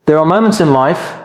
There are moments in life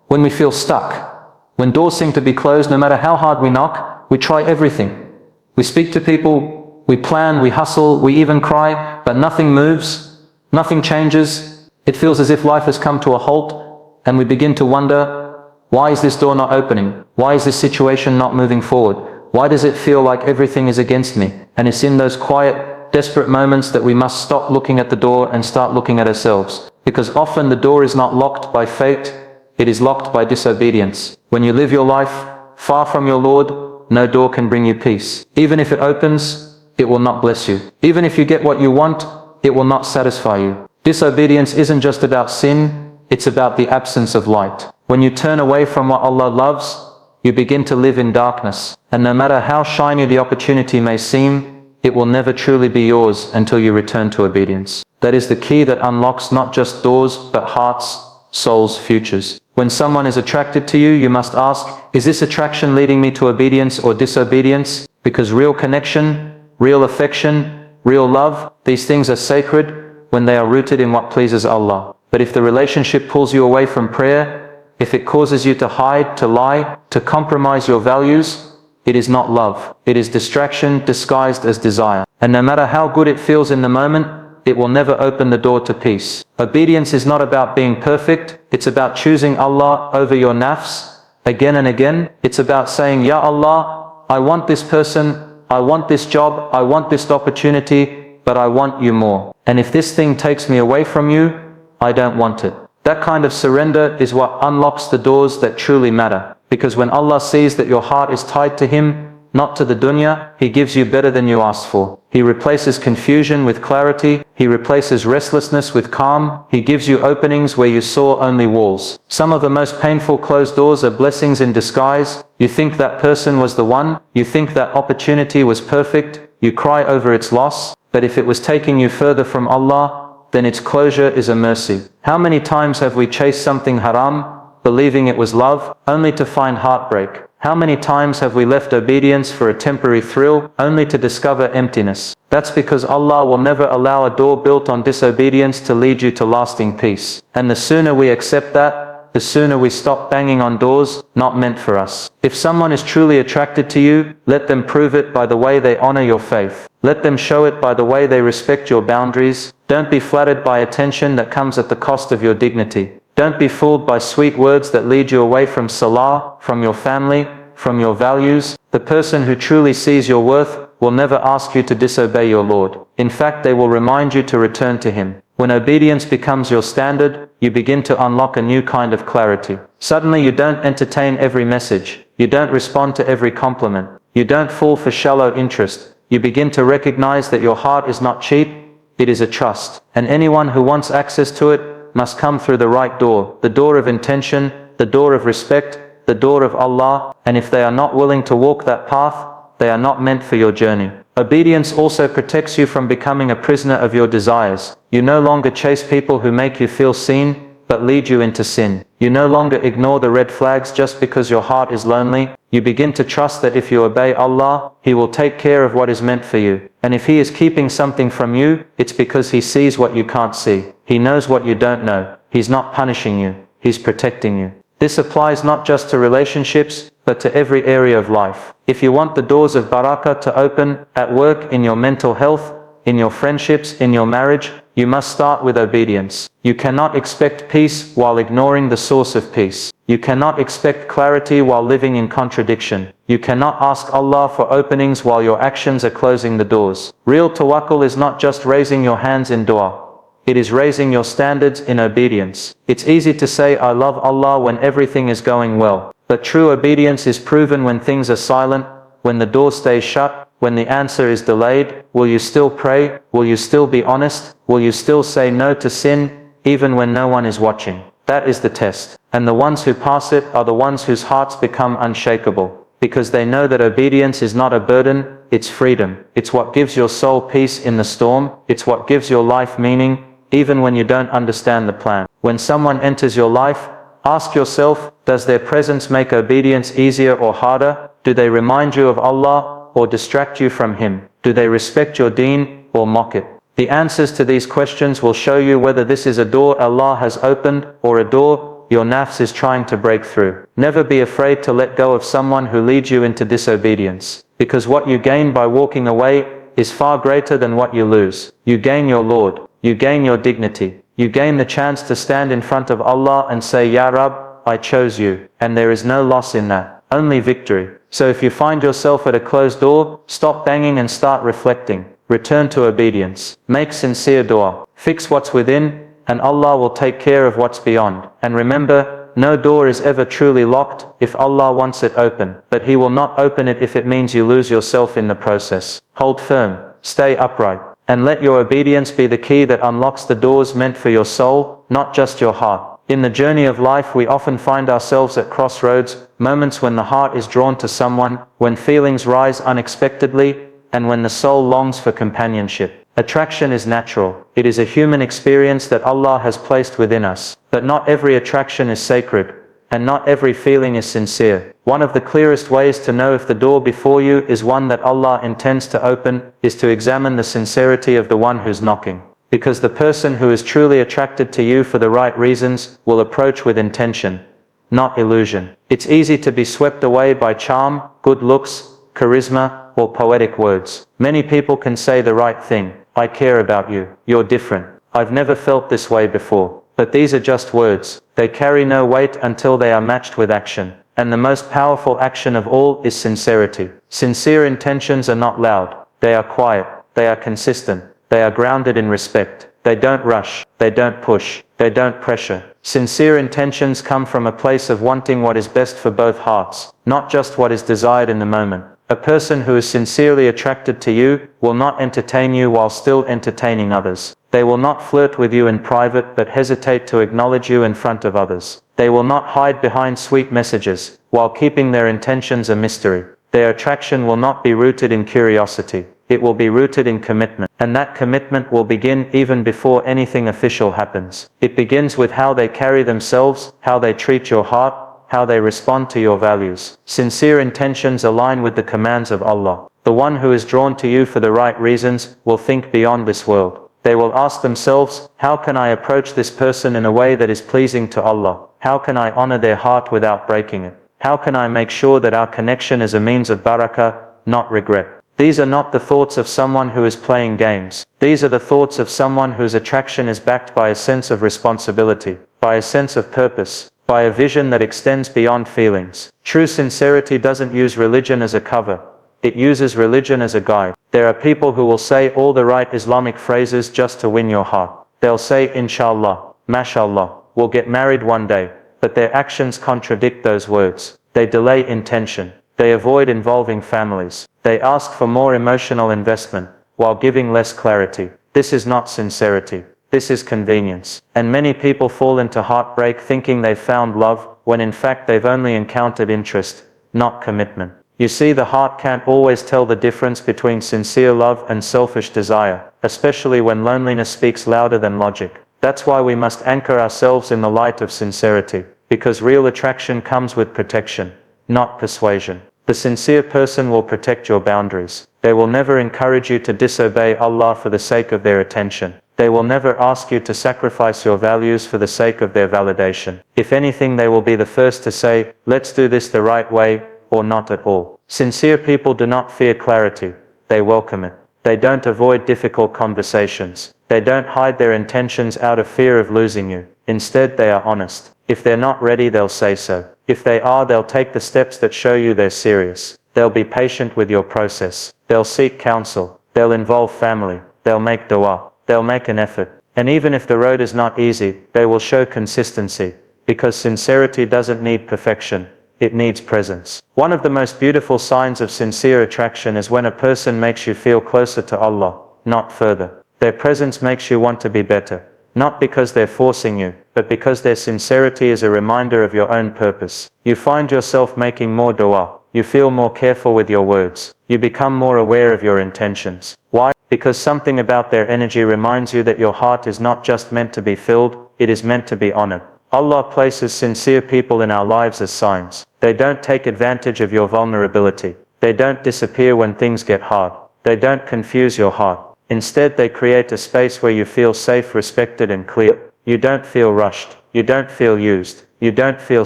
when we feel stuck, when doors seem to be closed. No matter how hard we knock, we try everything. We speak to people, we plan, we hustle, we even cry, but nothing moves, nothing changes. It feels as if life has come to a halt, and we begin to wonder, why is this door not opening? Why is this situation not moving forward? Why does it feel like everything is against me? And it's in those quiet, desperate moments that we must stop looking at the door and start looking at ourselves. Because often the door is not locked by fate, it is locked by disobedience. When you live your life far from your Lord, no door can bring you peace. Even if it opens, it will not bless you. Even if you get what you want, it will not satisfy you. Disobedience isn't just about sin, it's about the absence of light. When you turn away from what Allah loves, you begin to live in darkness. And no matter how shiny the opportunity may seem, it will never truly be yours until you return to obedience. That is the key that unlocks not just doors, but hearts, souls, futures. When someone is attracted to you, you must ask, is this attraction leading me to obedience or disobedience? Because real connection, real affection, real love, these things are sacred when they are rooted in what pleases Allah. But if the relationship pulls you away from prayer, if it causes you to hide, to lie, to compromise your values, it is not love. It is distraction disguised as desire. And no matter how good it feels in the moment, it will never open the door to peace. Obedience is not about being perfect, it's about choosing Allah over your nafs again and again. It's about saying, Ya Allah, I want this person, I want this job, I want this opportunity, but I want you more. And if this thing takes me away from you, I don't want it. That kind of surrender is what unlocks the doors that truly matter. Because when Allah sees that your heart is tied to Him, not to the dunya, He gives you better than you asked for. He replaces confusion with clarity. He replaces restlessness with calm. He gives you openings where you saw only walls. Some of the most painful closed doors are blessings in disguise. You think that person was the one. You think that opportunity was perfect. You cry over its loss. But if it was taking you further from Allah, then its closure is a mercy. How many times have we chased something haram, believing it was love, only to find heartbreak? How many times have we left obedience for a temporary thrill, only to discover emptiness? That's because Allah will never allow a door built on disobedience to lead you to lasting peace. And the sooner we accept that, the sooner we stop banging on doors not meant for us. If someone is truly attracted to you, let them prove it by the way they honor your faith. Let them show it by the way they respect your boundaries. Don't be flattered by attention that comes at the cost of your dignity. Don't be fooled by sweet words that lead you away from salah, from your family, from your values. The person who truly sees your worth will never ask you to disobey your Lord. In fact, they will remind you to return to Him. When obedience becomes your standard, you begin to unlock a new kind of clarity. Suddenly you don't entertain every message. You don't respond to every compliment. You don't fall for shallow interest. You begin to recognize that your heart is not cheap, it is a trust. And anyone who wants access to it must come through the right door, the door of intention, the door of respect, the door of Allah. And if they are not willing to walk that path, they are not meant for your journey. Obedience also protects you from becoming a prisoner of your desires. You no longer chase people who make you feel seen, but lead you into sin. You no longer ignore the red flags just because your heart is lonely. You begin to trust that if you obey Allah, He will take care of what is meant for you. And if He is keeping something from you, it's because He sees what you can't see. He knows what you don't know. He's not punishing you. He's protecting you. This applies not just to relationships, but to every area of life. If you want the doors of Barakah to open at work, in your mental health, in your friendships, in your marriage, you must start with obedience. You cannot expect peace while ignoring the source of peace. You cannot expect clarity while living in contradiction. You cannot ask Allah for openings while your actions are closing the doors. Real tawakkul is not just raising your hands in dua. It is raising your standards in obedience. It's easy to say I love Allah when everything is going well. But true obedience is proven when things are silent, when the door stays shut, when the answer is delayed. Will you still pray? Will you still be honest? Will you still say no to sin, even when no one is watching? That is the test. And the ones who pass it are the ones whose hearts become unshakable. Because they know that obedience is not a burden, it's freedom. It's what gives your soul peace in the storm. It's what gives your life meaning, even when you don't understand the plan. When someone enters your life, ask yourself, does their presence make obedience easier or harder? Do they remind you of Allah or distract you from Him? Do they respect your deen or mock it? The answers to these questions will show you whether this is a door Allah has opened or a door your nafs is trying to break through. Never be afraid to let go of someone who leads you into disobedience, because what you gain by walking away is far greater than what you lose. You gain your Lord, you gain your dignity, you gain the chance to stand in front of Allah and say, Ya Rab, I chose you, and there is no loss in that, only victory. So if you find yourself at a closed door, stop banging and start reflecting. Return to obedience. Make sincere dua. Fix what's within, and Allah will take care of what's beyond. And remember, no door is ever truly locked if Allah wants it open, but He will not open it if it means you lose yourself in the process. Hold firm, stay upright, and let your obedience be the key that unlocks the doors meant for your soul, not just your heart. In the journey of life we often find ourselves at crossroads, moments when the heart is drawn to someone, when feelings rise unexpectedly, and when the soul longs for companionship. Attraction is natural. It is a human experience that Allah has placed within us. But not every attraction is sacred, and not every feeling is sincere. One of the clearest ways to know if the door before you is one that Allah intends to open is to examine the sincerity of the one who's knocking. Because the person who is truly attracted to you for the right reasons will approach with intention, not illusion. It's easy to be swept away by charm, good looks, charisma, or poetic words. Many people can say the right thing. I care about you. You're different. I've never felt this way before. But these are just words. They carry no weight until they are matched with action. And the most powerful action of all is sincerity. Sincere intentions are not loud. They are quiet. They are consistent. They are grounded in respect. They don't rush. They don't push. They don't pressure. Sincere intentions come from a place of wanting what is best for both hearts, not just what is desired in the moment. A person who is sincerely attracted to you will not entertain you while still entertaining others. They will not flirt with you in private but hesitate to acknowledge you in front of others. They will not hide behind sweet messages while keeping their intentions a mystery. Their attraction will not be rooted in curiosity. It will be rooted in commitment. And that commitment will begin even before anything official happens. It begins with how they carry themselves, how they treat your heart, how they respond to your values. Sincere intentions align with the commands of Allah. The one who is drawn to you for the right reasons will think beyond this world. They will ask themselves, how can I approach this person in a way that is pleasing to Allah? How can I honor their heart without breaking it? How can I make sure that our connection is a means of barakah, not regret? These are not the thoughts of someone who is playing games. These are the thoughts of someone whose attraction is backed by a sense of responsibility, by a sense of purpose, by a vision that extends beyond feelings. True sincerity doesn't use religion as a cover. It uses religion as a guide. There are people who will say all the right Islamic phrases just to win your heart. They'll say inshallah, mashallah, we'll get married one day, but their actions contradict those words. They delay intention. They avoid involving families. They ask for more emotional investment, while giving less clarity. This is not sincerity. This is convenience. And many people fall into heartbreak thinking they've found love, when in fact they've only encountered interest, not commitment. You see, the heart can't always tell the difference between sincere love and selfish desire, especially when loneliness speaks louder than logic. That's why we must anchor ourselves in the light of sincerity, because real attraction comes with protection, not persuasion. The sincere person will protect your boundaries. They will never encourage you to disobey Allah for the sake of their attention. They will never ask you to sacrifice your values for the sake of their validation. If anything, they will be the first to say, let's do this the right way, or not at all. Sincere people do not fear clarity. They welcome it. They don't avoid difficult conversations. They don't hide their intentions out of fear of losing you. Instead, they are honest. If they're not ready, they'll say so. If they are, they'll take the steps that show you they're serious. They'll be patient with your process. They'll seek counsel. They'll involve family. They'll make dua. They'll make an effort. And even if the road is not easy, they will show consistency. Because sincerity doesn't need perfection. It needs presence. One of the most beautiful signs of sincere attraction is when a person makes you feel closer to Allah, not further. Their presence makes you want to be better. Not because they're forcing you, but because their sincerity is a reminder of your own purpose. You find yourself making more dua. You feel more careful with your words. You become more aware of your intentions. Why? Because something about their energy reminds you that your heart is not just meant to be filled, it is meant to be honored. Allah places sincere people in our lives as signs. They don't take advantage of your vulnerability. They don't disappear when things get hard. They don't confuse your heart. Instead, they create a space where you feel safe, respected, and clear. You don't feel rushed. You don't feel used. You don't feel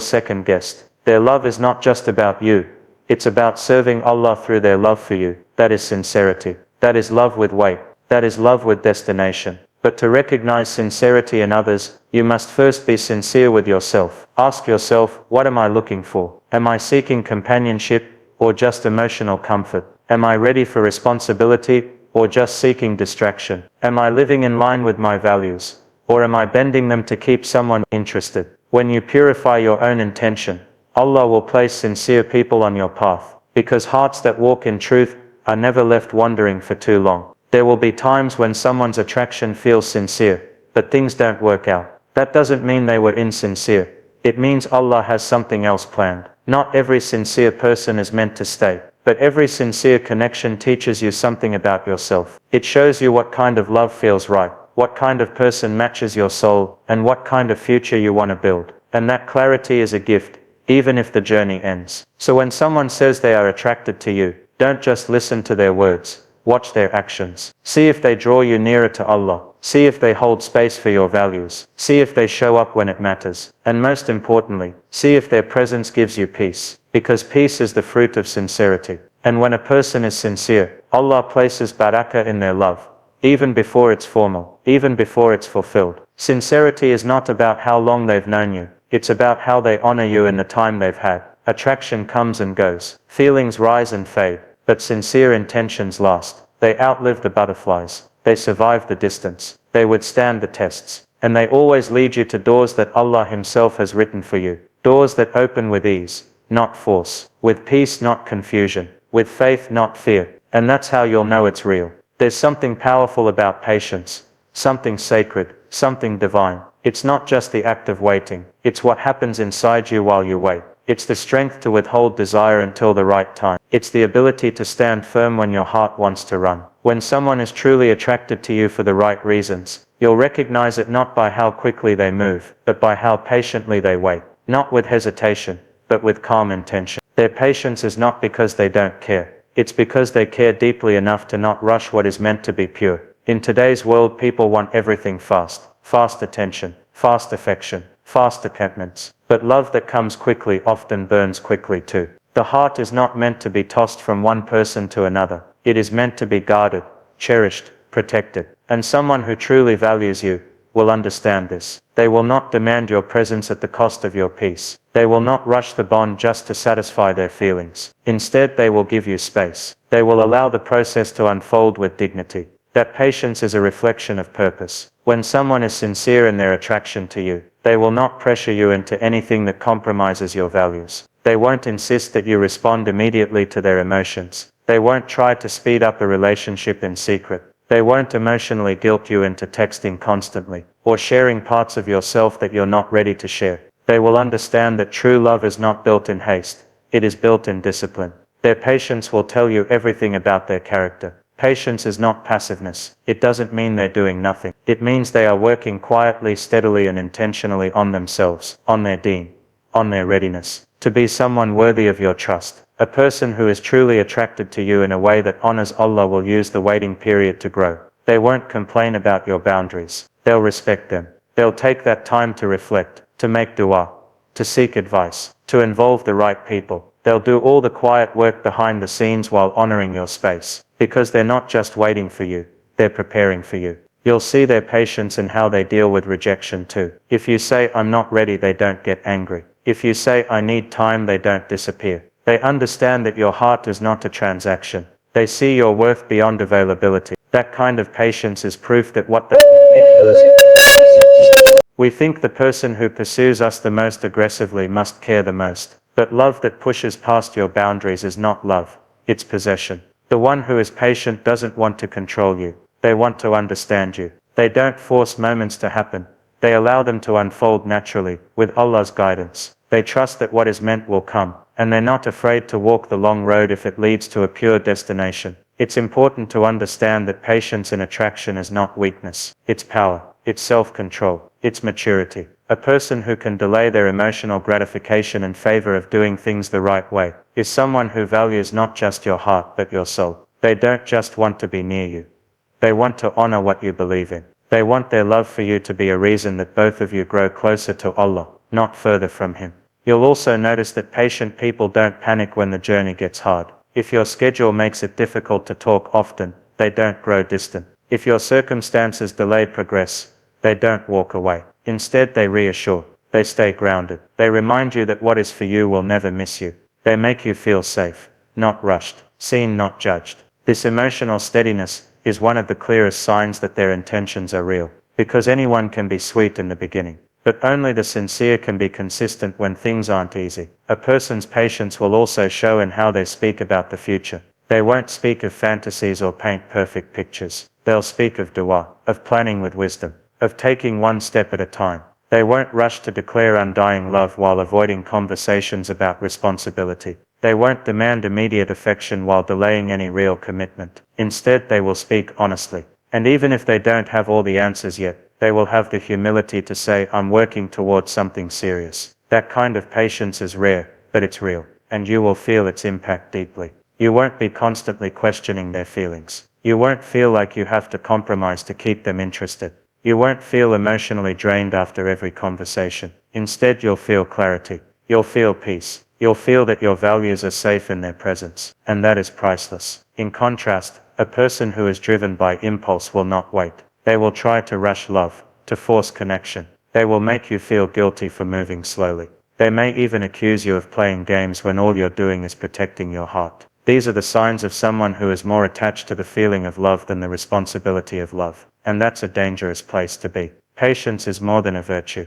second-guessed. Their love is not just about you. It's about serving Allah through their love for you. That is sincerity. That is love with weight. That is love with destination. But to recognize sincerity in others, you must first be sincere with yourself. Ask yourself, what am I looking for? Am I seeking companionship or just emotional comfort? Am I ready for responsibility or just seeking distraction? Am I living in line with my values, or am I bending them to keep someone interested? When you purify your own intention, Allah will place sincere people on your path, because hearts that walk in truth are never left wandering for too long. There will be times when someone's attraction feels sincere, but things don't work out. That doesn't mean they were insincere. It means Allah has something else planned. Not every sincere person is meant to stay, but every sincere connection teaches you something about yourself. It shows you what kind of love feels right, what kind of person matches your soul, and what kind of future you want to build. And that clarity is a gift, even if the journey ends. So when someone says they are attracted to you, don't just listen to their words. Watch their actions. See if they draw you nearer to Allah. See if they hold space for your values. See if they show up when it matters. And most importantly, see if their presence gives you peace. Because peace is the fruit of sincerity. And when a person is sincere, Allah places barakah in their love, even before it's formal, even before it's fulfilled. Sincerity is not about how long they've known you. It's about how they honor you in the time they've had. Attraction comes and goes. Feelings rise and fade. But sincere intentions last. They outlive the butterflies. They survive the distance. They withstand the tests. And they always lead you to doors that Allah Himself has written for you. Doors that open with ease, not force. With peace, not confusion. With faith, not fear. And that's how you'll know it's real. There's something powerful about patience. Something sacred. Something divine. It's not just the act of waiting. It's what happens inside you while you wait. It's the strength to withhold desire until the right time. It's the ability to stand firm when your heart wants to run. When someone is truly attracted to you for the right reasons, you'll recognize it not by how quickly they move, but by how patiently they wait. Not with hesitation, but with calm intention. Their patience is not because they don't care. It's because they care deeply enough to not rush what is meant to be pure. In today's world, people want everything fast. Fast attention, fast affection, fast commitments. But love that comes quickly often burns quickly too. The heart is not meant to be tossed from one person to another. It is meant to be guarded, cherished, protected. And someone who truly values you will understand this. They will not demand your presence at the cost of your peace. They will not rush the bond just to satisfy their feelings. Instead, they will give you space. They will allow the process to unfold with dignity. That patience is a reflection of purpose. When someone is sincere in their attraction to you, they will not pressure you into anything that compromises your values. They won't insist that you respond immediately to their emotions. They won't try to speed up a relationship in secret. They won't emotionally guilt you into texting constantly, or sharing parts of yourself that you're not ready to share. They will understand that true love is not built in haste. It is built in discipline. Their patience will tell you everything about their character. Patience is not passiveness. It doesn't mean they're doing nothing. It means they are working quietly, steadily, and intentionally on themselves, on their deen, on their readiness to be someone worthy of your trust. A person who is truly attracted to you in a way that honors Allah will use the waiting period to grow. They won't complain about your boundaries. They'll respect them. They'll take that time to reflect, to make dua, to seek advice, to involve the right people. They'll do all the quiet work behind the scenes while honoring your space. Because they're not just waiting for you, they're preparing for you. You'll see their patience in how they deal with rejection too. If you say, I'm not ready, they don't get angry. If you say, I need time, they don't disappear. They understand that your heart is not a transaction. They see your worth beyond availability. That kind of patience is proof that we think the person who pursues us the most aggressively must care the most. But love that pushes past your boundaries is not love, it's possession. The one who is patient doesn't want to control you. They want to understand you. They don't force moments to happen. They allow them to unfold naturally, with Allah's guidance. They trust that what is meant will come, and they're not afraid to walk the long road if it leads to a pure destination. It's important to understand that patience in attraction is not weakness. It's power. It's self-control. It's maturity. A person who can delay their emotional gratification in favor of doing things the right way is someone who values not just your heart but your soul. They don't just want to be near you. They want to honor what you believe in. They want their love for you to be a reason that both of you grow closer to Allah, not further from Him. You'll also notice that patient people don't panic when the journey gets hard. If your schedule makes it difficult to talk often, they don't grow distant. If your circumstances delay progress, they don't walk away. Instead, they reassure. They stay grounded. They remind you that what is for you will never miss you. They make you feel safe, not rushed, seen, not judged. This emotional steadiness is one of the clearest signs that their intentions are real, because anyone can be sweet in the beginning, but only the sincere can be consistent when things aren't easy. A person's patience will also show in how they speak about the future. They won't speak of fantasies or paint perfect pictures. They'll speak of dua, of planning with wisdom, of taking one step at a time. They won't rush to declare undying love while avoiding conversations about responsibility. They won't demand immediate affection while delaying any real commitment. Instead, they will speak honestly. And even if they don't have all the answers yet, they will have the humility to say, "I'm working towards something serious." That kind of patience is rare, but it's real, and you will feel its impact deeply. You won't be constantly questioning their feelings. You won't feel like you have to compromise to keep them interested. You won't feel emotionally drained after every conversation. Instead, you'll feel clarity. You'll feel peace. You'll feel that your values are safe in their presence, and that is priceless. In contrast, a person who is driven by impulse will not wait. They will try to rush love, to force connection. They will make you feel guilty for moving slowly. They may even accuse you of playing games when all you're doing is protecting your heart. These are the signs of someone who is more attached to the feeling of love than the responsibility of love, and that's a dangerous place to be. Patience is more than a virtue.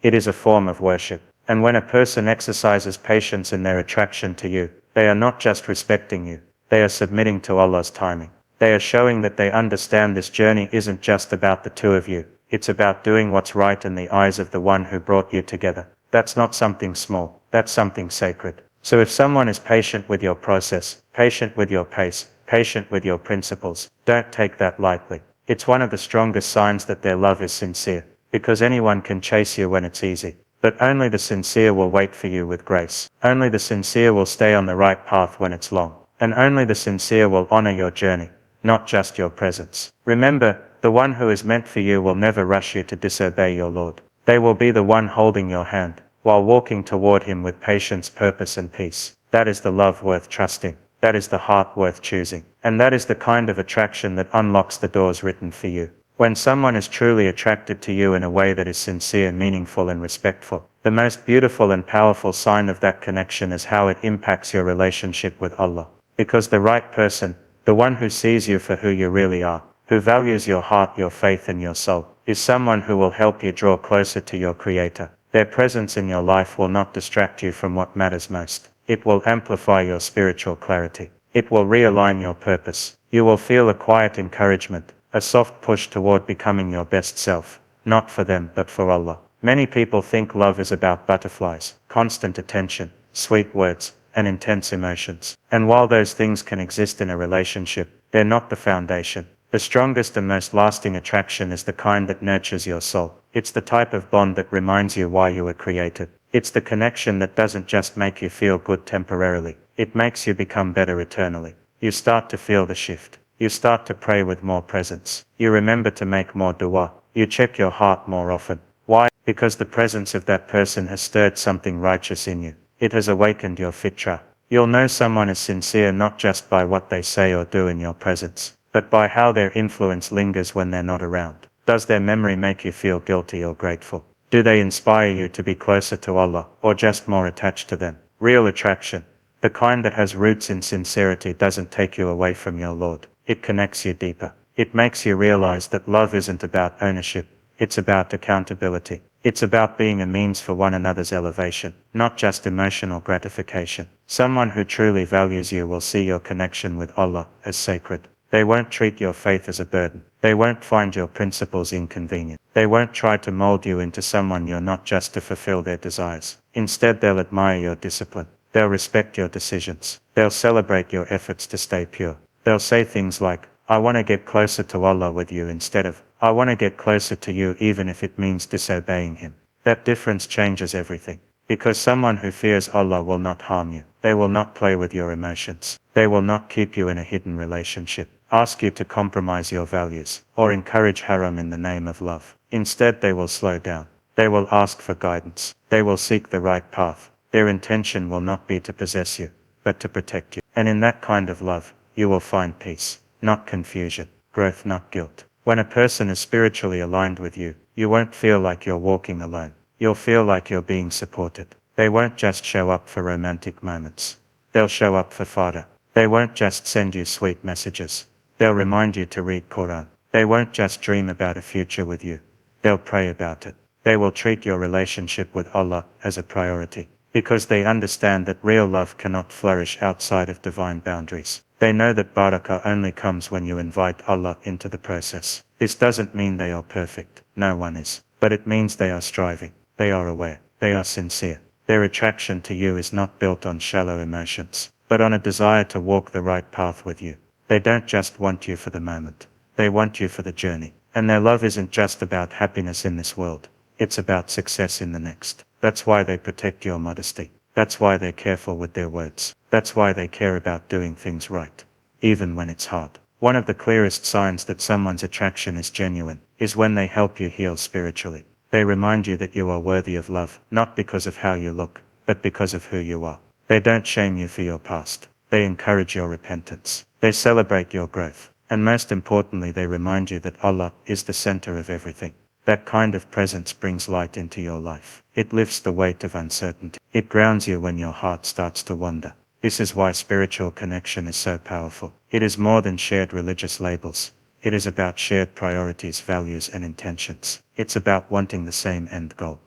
It is a form of worship. And when a person exercises patience in their attraction to you, they are not just respecting you, they are submitting to Allah's timing. They are showing that they understand this journey isn't just about the two of you, it's about doing what's right in the eyes of the one who brought you together. That's not something small, that's something sacred. So if someone is patient with your process, patient with your pace, patient with your principles, don't take that lightly. It's one of the strongest signs that their love is sincere, because anyone can chase you when it's easy. But only the sincere will wait for you with grace. Only the sincere will stay on the right path when it's long. And only the sincere will honor your journey, not just your presence. Remember, the one who is meant for you will never rush you to disobey your Lord. They will be the one holding your hand, while walking toward Him with patience, purpose and peace. That is the love worth trusting. That is the heart worth choosing. And that is the kind of attraction that unlocks the doors written for you. When someone is truly attracted to you in a way that is sincere, meaningful and respectful, the most beautiful and powerful sign of that connection is how it impacts your relationship with Allah. Because the right person, the one who sees you for who you really are, who values your heart, your faith and your soul, is someone who will help you draw closer to your Creator. Their presence in your life will not distract you from what matters most. It will amplify your spiritual clarity. It will realign your purpose. You will feel a quiet encouragement, a soft push toward becoming your best self, not for them but for Allah. Many people think love is about butterflies, constant attention, sweet words, and intense emotions. And while those things can exist in a relationship, they're not the foundation. The strongest and most lasting attraction is the kind that nurtures your soul. It's the type of bond that reminds you why you were created. It's the connection that doesn't just make you feel good temporarily. It makes you become better eternally. You start to feel the shift. You start to pray with more presence. You remember to make more dua. You check your heart more often. Why? Because the presence of that person has stirred something righteous in you. It has awakened your fitra. You'll know someone is sincere not just by what they say or do in your presence, but by how their influence lingers when they're not around. Does their memory make you feel guilty or grateful? Do they inspire you to be closer to Allah, or just more attached to them? Real attraction, the kind that has roots in sincerity, doesn't take you away from your Lord. It connects you deeper. It makes you realize that love isn't about ownership, it's about accountability. It's about being a means for one another's elevation, not just emotional gratification. Someone who truly values you will see your connection with Allah as sacred. They won't treat your faith as a burden. They won't find your principles inconvenient. They won't try to mold you into someone you're not just to fulfill their desires. Instead, they'll admire your discipline. They'll respect your decisions. They'll celebrate your efforts to stay pure. They'll say things like, "I want to get closer to Allah with you," instead of, "I want to get closer to you even if it means disobeying Him." That difference changes everything. Because someone who fears Allah will not harm you. They will not play with your emotions. They will not keep you in a hidden relationship. ask you to compromise your values, or encourage haram in the name of love. Instead, they will slow down. They will ask for guidance. They will seek the right path. Their intention will not be to possess you, but to protect you. And in that kind of love, you will find peace, not confusion, growth, not guilt. When a person is spiritually aligned with you, you won't feel like you're walking alone. You'll feel like you're being supported. They won't just show up for romantic moments. They'll show up for fodder. They won't just send you sweet messages. They'll remind you to read Quran. They won't just dream about a future with you. They'll pray about it. They will treat your relationship with Allah as a priority, because they understand that real love cannot flourish outside of divine boundaries. They know that Barakah only comes when you invite Allah into the process. This doesn't mean they are perfect. No one is. But it means they are striving. They are aware. They are sincere. Their attraction to you is not built on shallow emotions, but on a desire to walk the right path with you. They don't just want you for the moment. They want you for the journey. And their love isn't just about happiness in this world. It's about success in the next. That's why they protect your modesty. That's why they're careful with their words. That's why they care about doing things right, even when it's hard. One of the clearest signs that someone's attraction is genuine is when they help you heal spiritually. They remind you that you are worthy of love, not because of how you look, but because of who you are. They don't shame you for your past. They encourage your repentance. They celebrate your growth. And most importantly, they remind you that Allah is the center of everything. That kind of presence brings light into your life. It lifts the weight of uncertainty. It grounds you when your heart starts to wander. This is why spiritual connection is so powerful. It is more than shared religious labels. It is about shared priorities, values, and intentions. It's about wanting the same end goal,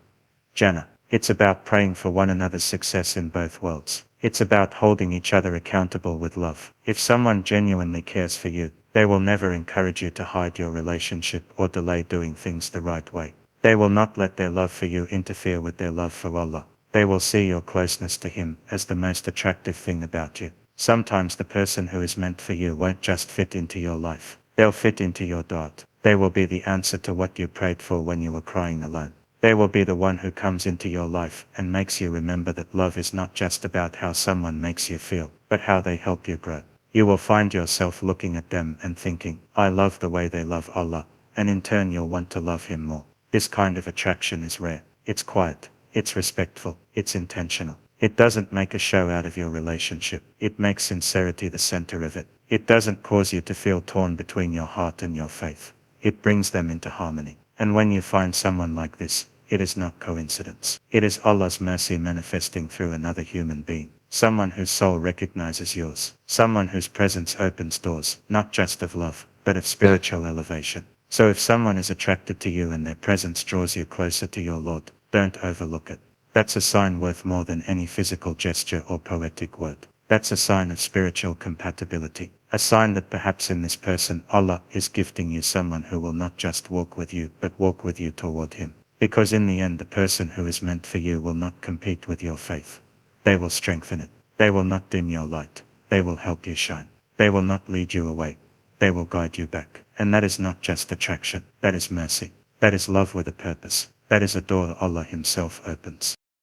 Jannah. It's about praying for one another's success in both worlds. It's about holding each other accountable with love. If someone genuinely cares for you, they will never encourage you to hide your relationship or delay doing things the right way. They will not let their love for you interfere with their love for Allah. They will see your closeness to Him as the most attractive thing about you. Sometimes the person who is meant for you won't just fit into your life. They'll fit into your dot. They will be the answer to what you prayed for when you were crying alone. They will be the one who comes into your life and makes you remember that love is not just about how someone makes you feel, but how they help you grow. You will find yourself looking at them and thinking, I love the way they love Allah, and in turn you'll want to love Him more. This kind of attraction is rare. It's quiet. It's respectful. It's intentional. It doesn't make a show out of your relationship. It makes sincerity the center of it. It doesn't cause you to feel torn between your heart and your faith. It brings them into harmony. And when you find someone like this, it is not coincidence. It is Allah's mercy manifesting through another human being. Someone whose soul recognizes yours. Someone whose presence opens doors, not just of love, but of spiritual elevation. So if someone is attracted to you and their presence draws you closer to your Lord, don't overlook it. That's a sign worth more than any physical gesture or poetic word. That's a sign of spiritual compatibility. A sign that perhaps in this person Allah is gifting you someone who will not just walk with you, but walk with you toward Him. Because in the end the person who is meant for you will not compete with your faith. They will strengthen it. They will not dim your light. They will help you shine. They will not lead you away. They will guide you back. And that is not just attraction. That is mercy. That is love with a purpose. That is a door Allah Himself opens.